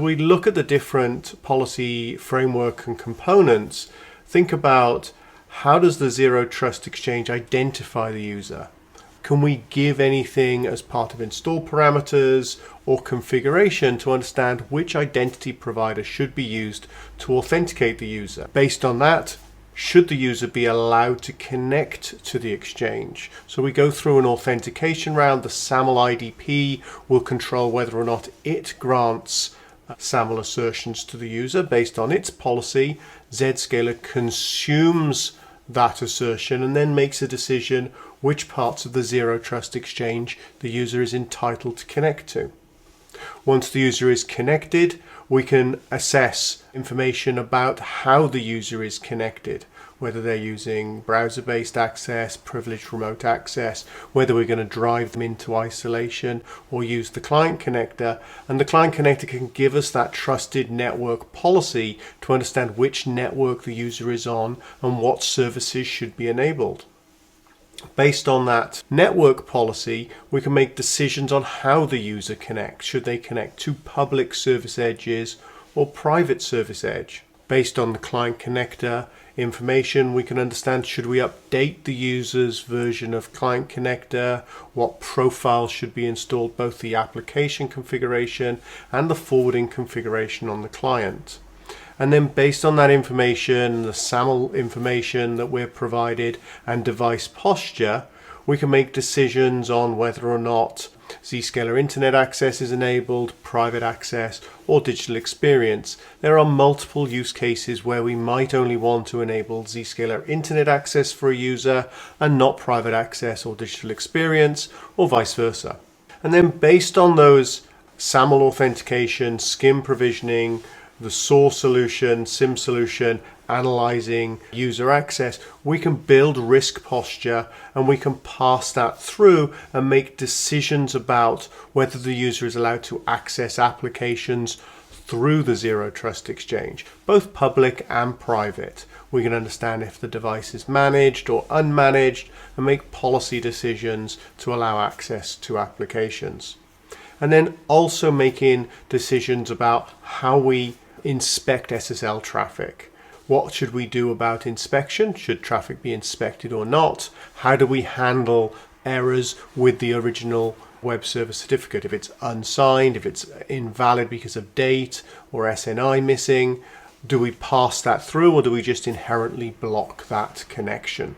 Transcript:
we look at the different policy framework and components, think about how does the Zero Trust Exchange identify the user? Can we give anything as part of install parameters or configuration to understand which identity provider should be used to authenticate the user? Based on that, should the user be allowed to connect to the exchange? So we go through an authentication round. The SAML IDP will control whether or not it grants SAML assertions to the user based on its policy. Zscaler consumes that assertion and then makes a decision which parts of the Zero Trust Exchange the user is entitled to connect to. Once the user is connected, we can assess information about how the user is connected, whether they're using browser-based access, privileged remote access, whether we're going to drive them into isolation or use the client connector. And the client connector can give us that trusted network policy to understand which network the user is on and what services should be enabled. Based on that network policy, we can make decisions on how the user connects. Should they connect to public service edges or private service edge? Based on the client connector information, we can understand should we update the user's version of client connector, what profiles should be installed, both the application configuration and the forwarding configuration on the client. And then based on that information, the SAML information that we're provided and device posture, we can make decisions on whether or not Zscaler Internet Access is enabled, private access, or digital experience. There are multiple use cases where we might only want to enable Zscaler Internet Access for a user and not private access or digital experience, or vice versa. And then based on those SAML authentication, SCIM provisioning, the SOAR solution, SIM solution, analyzing user access, we can build risk posture and we can pass that through and make decisions about whether the user is allowed to access applications through the Zero Trust Exchange, both public and private. We can understand if the device is managed or unmanaged and make policy decisions to allow access to applications. And then also making decisions about how we inspect SSL traffic. What should we do about inspection? Should traffic be inspected or not? How do we handle errors with the original web server certificate? If it's unsigned, if it's invalid because of date or SNI missing, do we pass that through or do we just inherently block that connection?